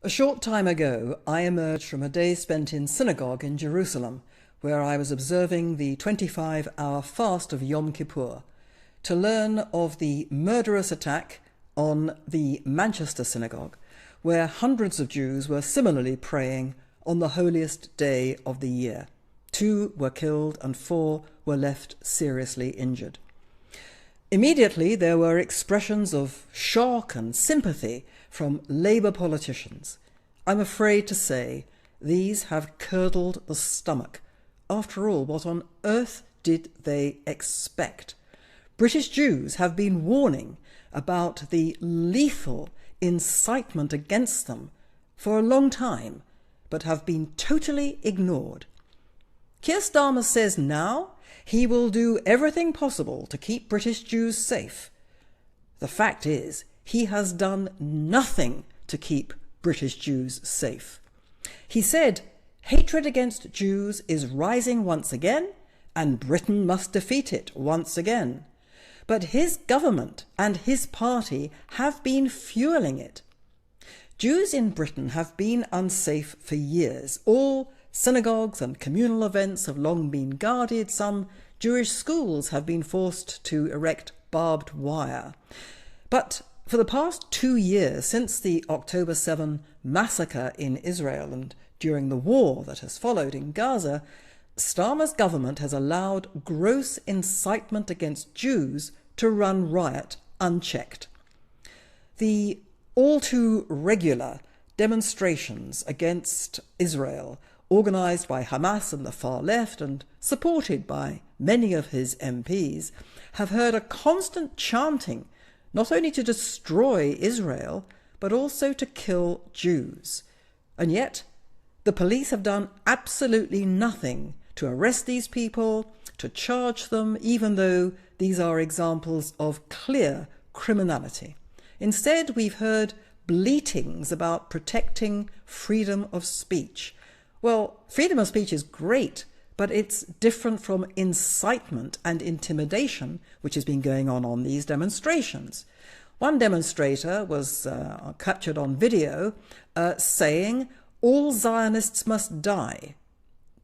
A short time ago, I emerged from a day spent in synagogue in Jerusalem, where I was observing the 25-hour fast of Yom Kippur, to learn of the murderous attack on the Manchester synagogue, where hundreds of Jews were similarly praying on the holiest day of the year. 2 were killed and 4 were left seriously injured. Immediately there were expressions of shock and sympathy from Labour politicians. I'm afraid to say these have curdled the stomach. After all, what on earth did they expect? British Jews have been warning about the lethal incitement against them for a long time, but have been totally ignored. Keir Starmer says now he will do everything possible to keep British Jews safe. The fact is, he has done nothing to keep British Jews safe. He said hatred against Jews is rising once again, and Britain must defeat it once again. But his government and his party have been fueling it. Jews in Britain have been unsafe for years. All synagogues and communal events have long been guarded. Some Jewish schools have been forced to erect barbed wire. But for the past 2 years, since the October 7 massacre in Israel and during the war that has followed in Gaza, Starmer's government has allowed gross incitement against Jews to run riot unchecked. The all too regular demonstrations against Israel, organised by Hamas and the far left and supported by many of his MPs, have heard a constant chanting not only to destroy Israel, but also to kill Jews. And yet, the police have done absolutely nothing to arrest these people, to charge them, even though these are examples of clear criminality. Instead, we've heard bleatings about protecting freedom of speech. Well, freedom of speech is great, but it's different from incitement and intimidation, which has been going on these demonstrations. One demonstrator was captured on video saying, "All Zionists must die."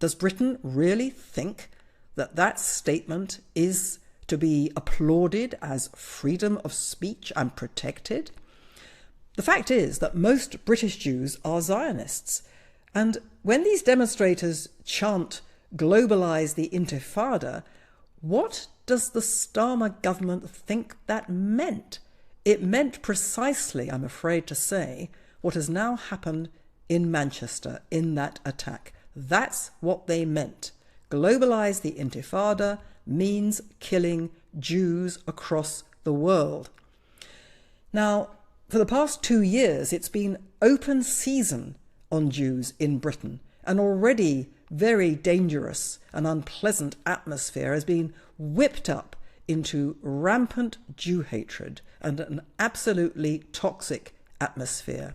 Does Britain really think that that statement is to be applauded as freedom of speech and protected? The fact is that most British Jews are Zionists. And when these demonstrators chant "Globalize the Intifada," what does the Starmer government think that meant? It meant precisely, I'm afraid to say, what has now happened in Manchester in that attack. That's what they meant. Globalize the Intifada means killing Jews across the world. Now, for the past 2 years, it's been open season on Jews in Britain. An already very dangerous and unpleasant atmosphere has been whipped up into rampant Jew hatred and an absolutely toxic atmosphere.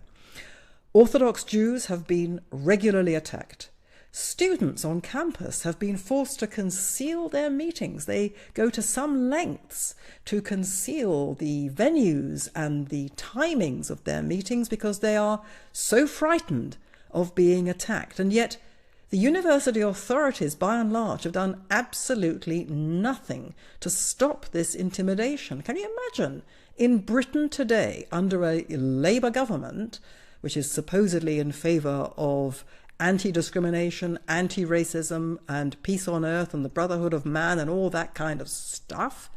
Orthodox Jews have been regularly attacked. Students on campus have been forced to conceal their meetings. They go to some lengths to conceal the venues and the timings of their meetings because they are so frightened of being attacked. And yet the university authorities, by and large, have done absolutely nothing to stop this intimidation. Can you imagine in Britain today, under a Labour government, which is supposedly in favour of anti-discrimination, anti-racism and peace on earth and the brotherhood of man and all that kind of stuff.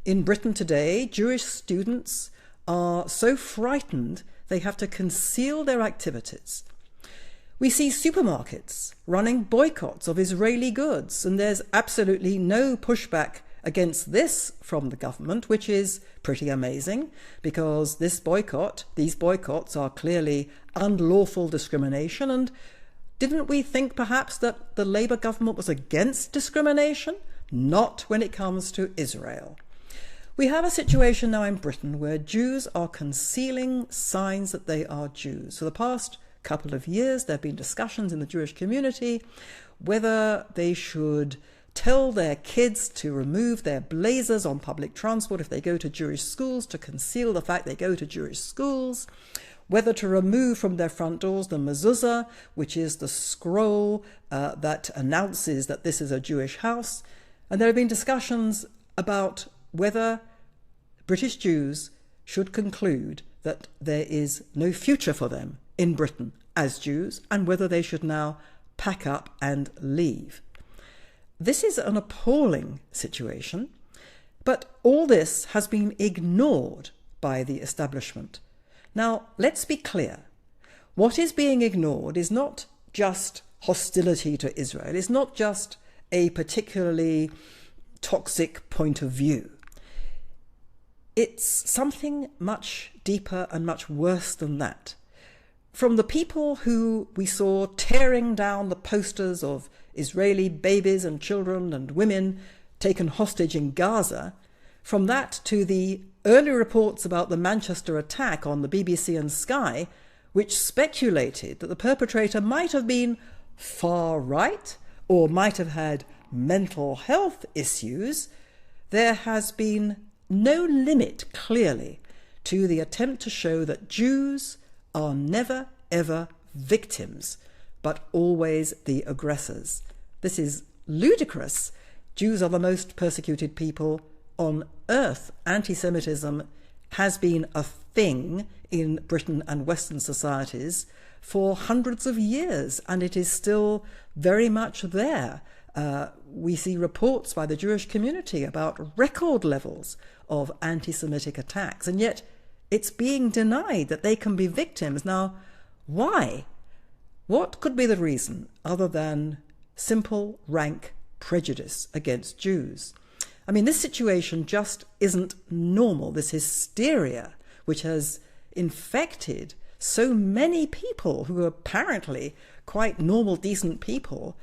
In Britain today, Jewish students are so frightened they have to conceal their activities. We see supermarkets running boycotts of Israeli goods, and there's absolutely no pushback against this from the government, which is pretty amazing, because these boycotts are clearly unlawful discrimination. And didn't we think perhaps that the Labour government was against discrimination? Not when it comes to Israel. We have a situation now in Britain where Jews are concealing signs that they are Jews. For the past couple of years, there have been discussions in the Jewish community whether they should tell their kids to remove their blazers on public transport if they go to Jewish schools, to conceal the fact they go to Jewish schools, whether to remove from their front doors the mezuzah, which is the scroll that announces that this is a Jewish house. And there have been discussions about whether British Jews should conclude that there is no future for them in Britain as Jews, and whether they should now pack up and leave. This is an appalling situation, but all this has been ignored by the establishment. Now, let's be clear. What is being ignored is not just hostility to Israel. It's not just a particularly toxic point of view. It's something much deeper and much worse than that. From the people who we saw tearing down the posters of Israeli babies and children and women taken hostage in Gaza, from that to the early reports about the Manchester attack on the BBC and Sky, which speculated that the perpetrator might have been far right or might have had mental health issues, there has been no limit, clearly, to the attempt to show that Jews are never, ever victims, but always the aggressors. This is ludicrous. Jews are the most persecuted people on earth. Antisemitism has been a thing in Britain and Western societies for hundreds of years, and it is still very much there. We see reports by the Jewish community about record levels of anti-Semitic attacks, and yet it's being denied that they can be victims. Now, why? What could be the reason other than simple, rank prejudice against Jews? I mean, this situation just isn't normal. This hysteria, which has infected so many people who are apparently quite normal, decent people,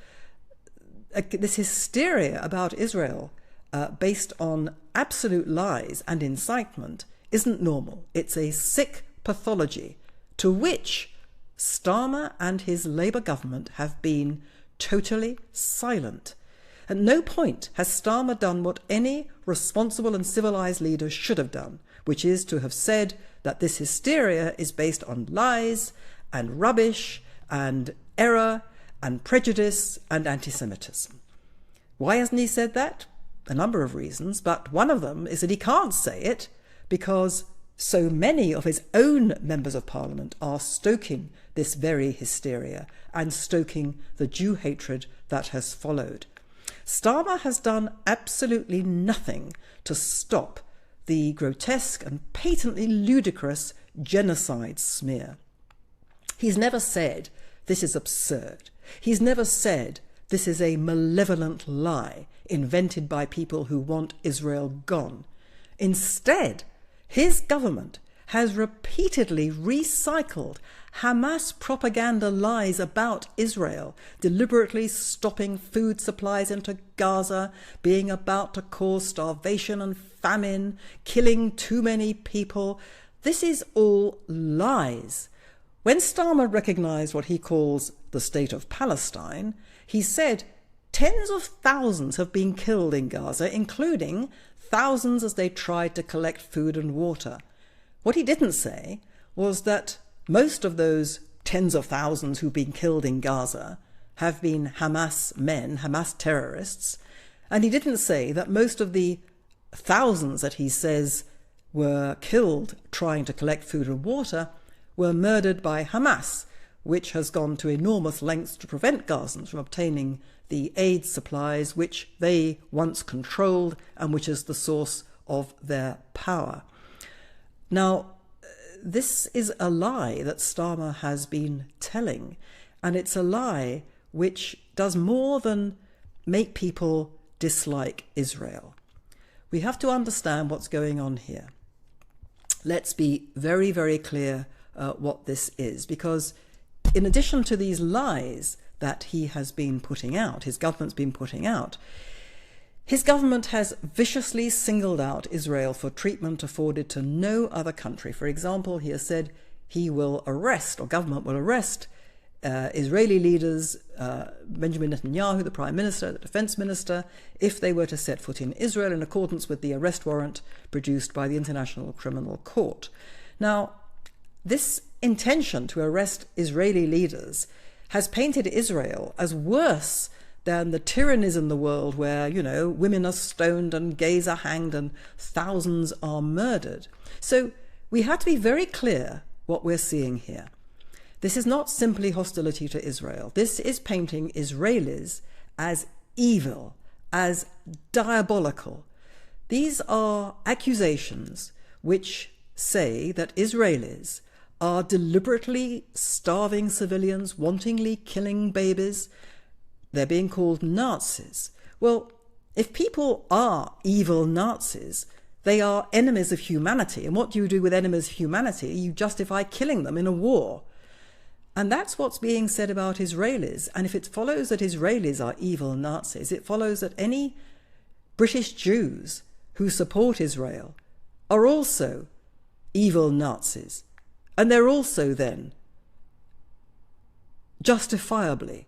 this hysteria about Israel based on absolute lies and incitement isn't normal. It's a sick pathology to which Starmer and his Labour government have been totally silent. At no point has Starmer done what any responsible and civilised leader should have done, which is to have said that this hysteria is based on lies and rubbish and error and prejudice and anti-Semitism. Why hasn't he said that? A number of reasons, but one of them is that he can't say it because so many of his own members of parliament are stoking this very hysteria and stoking the Jew hatred that has followed. Starmer has done absolutely nothing to stop the grotesque and patently ludicrous genocide smear. He's never said this is absurd. He's never said this is a malevolent lie invented by people who want Israel gone. Instead, his government has repeatedly recycled Hamas propaganda lies about Israel, deliberately stopping food supplies into Gaza, being about to cause starvation and famine, killing too many people. This is all lies. When Starmer recognised what he calls the state of Palestine, he said tens of thousands have been killed in Gaza, including thousands as they tried to collect food and water. What he didn't say was that most of those tens of thousands who've been killed in Gaza have been Hamas men, Hamas terrorists, and he didn't say that most of the thousands that he says were killed trying to collect food and water were murdered by Hamas, which has gone to enormous lengths to prevent Gazans from obtaining the aid supplies which they once controlled and which is the source of their power. Now, this is a lie that Starmer has been telling, and it's a lie which does more than make people dislike Israel. We have to understand what's going on here. Let's be very, very clear what this is, because in addition to these lies that he has been putting out, his government's been putting out, his government has viciously singled out Israel for treatment afforded to no other country. For example, he has said he will arrest, or government will arrest, Israeli leaders, Benjamin Netanyahu, the Prime Minister, the Defense Minister, if they were to set foot in Israel in accordance with the arrest warrant produced by the International Criminal Court. Now, this intention to arrest Israeli leaders has painted Israel as worse than the tyrannies in the world where, you know, women are stoned and gays are hanged and thousands are murdered. So we have to be very clear what we're seeing here. This is not simply hostility to Israel. This is painting Israelis as evil, as diabolical. These are accusations which say that Israelis are deliberately starving civilians, wantonly killing babies. They're being called Nazis. Well, if people are evil Nazis, they are enemies of humanity. And what do you do with enemies of humanity? You justify killing them in a war. And that's what's being said about Israelis. And if it follows that Israelis are evil Nazis, it follows that any British Jews who support Israel are also evil Nazis. And they're also then justifiably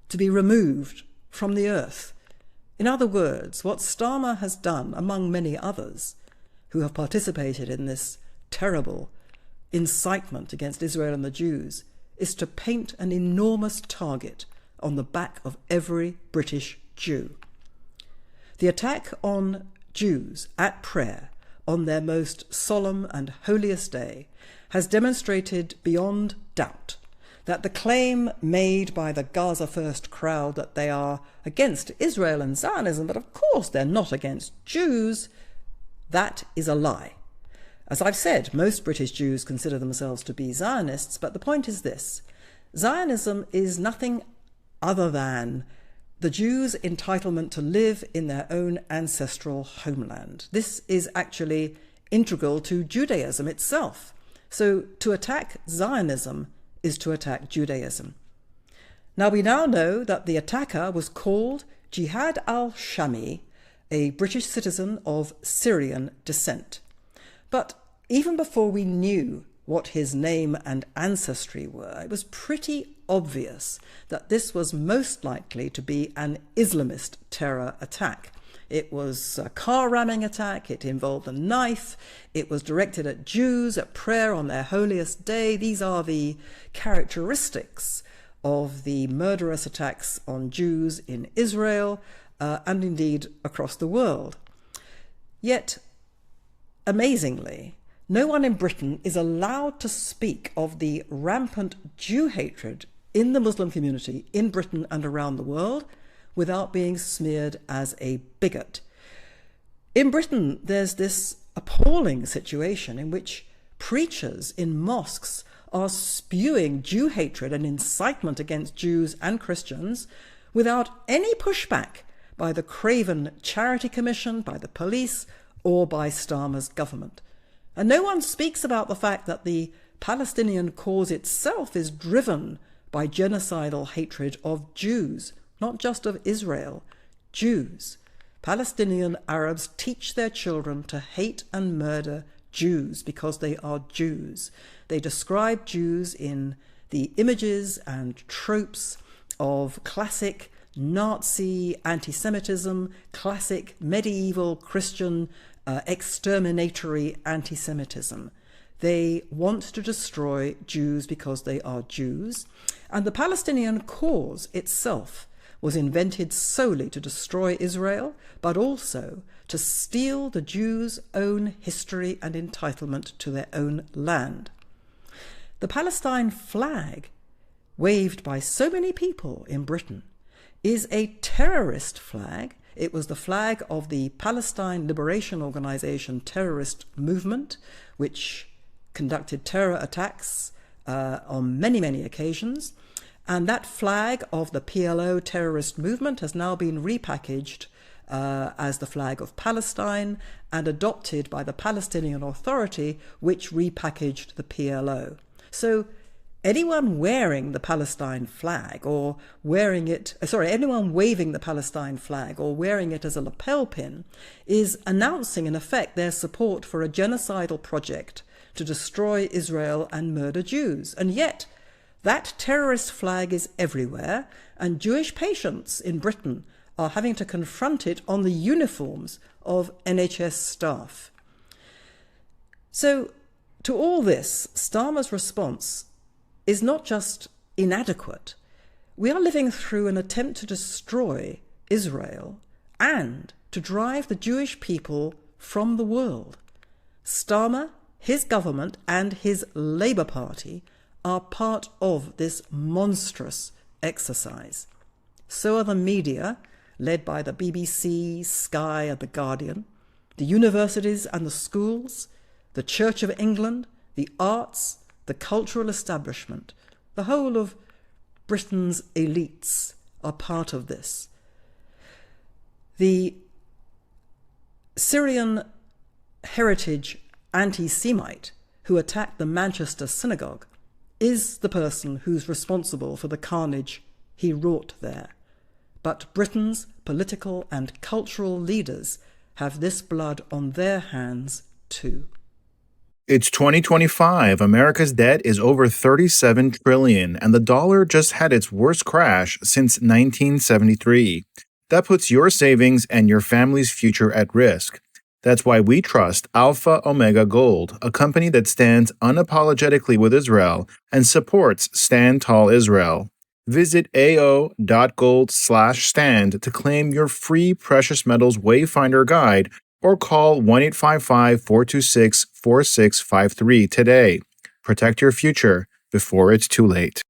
to be removed from the earth. In other words, what Starmer has done, among many others who have participated in this terrible incitement against Israel and the Jews, is to paint an enormous target on the back of every British Jew. The attack on Jews at prayer on their most solemn and holiest day has demonstrated beyond doubt that the claim made by the Gaza First crowd that they are against Israel and Zionism, but of course they're not against Jews, that is a lie. As I've said, most British Jews consider themselves to be Zionists, but the point is this: Zionism is nothing other than the Jews' entitlement to live in their own ancestral homeland. This is actually integral to Judaism itself. So to attack Zionism is to attack Judaism. Now we now know that the attacker was called Jihad al-Shami, a British citizen of Syrian descent. But even before we knew what his name and ancestry were, it was pretty obvious that this was most likely to be an Islamist terror attack. It was a car ramming attack, it involved a knife, it was directed at Jews at prayer on their holiest day. These are the characteristics of the murderous attacks on Jews in Israel and indeed across the world. Yet, amazingly, no one in Britain is allowed to speak of the rampant Jew hatred in the Muslim community in Britain and around the world without being smeared as a bigot. In Britain, there's this appalling situation in which preachers in mosques are spewing Jew hatred and incitement against Jews and Christians without any pushback by the craven Charity Commission, by the police, or by Starmer's government. And no one speaks about the fact that the Palestinian cause itself is driven by genocidal hatred of Jews, not just of Israel, Jews. Palestinian Arabs teach their children to hate and murder Jews because they are Jews. They describe Jews in the images and tropes of classic Nazi anti-Semitism, classic medieval Christian exterminatory anti-Semitism. They want to destroy Jews because they are Jews. And the Palestinian cause itself was invented solely to destroy Israel, but also to steal the Jews' own history and entitlement to their own land. The Palestine flag, waved by so many people in Britain, is a terrorist flag. It was the flag of the Palestine Liberation Organization terrorist movement, which conducted terror attacks on many, many occasions. And that flag of the PLO terrorist movement has now been repackaged as the flag of Palestine and adopted by the Palestinian Authority, which repackaged the PLO. So anyone wearing the Palestine flag or anyone waving the Palestine flag or wearing it as a lapel pin is announcing in effect their support for a genocidal project to destroy Israel and murder Jews. And yet that terrorist flag is everywhere, and Jewish patients in Britain are having to confront it on the uniforms of NHS staff. So, To all this, Starmer's response is not just inadequate. We are living through an attempt to destroy Israel and to drive the Jewish people from the world. Starmer, his government, and his Labour Party are part of this monstrous exercise. So are the media, led by the BBC, Sky, and The Guardian, the universities and the schools, the Church of England, the arts, the cultural establishment. The whole of Britain's elites are part of this. The Syrian heritage anti-Semite who attacked the Manchester synagogue is the person who's responsible for the carnage he wrought there. But Britain's political and cultural leaders have this blood on their hands too. It's 2025. America's debt is over $37 trillion, and the dollar just had its worst crash since 1973. That puts your savings and your family's future at risk. That's why we trust Alpha Omega Gold, a company that stands unapologetically with Israel and supports Stand Tall Israel. Visit ao.gold/stand to claim your free precious metals wayfinder guide or call 1-855-426-4653 today. Protect your future before it's too late.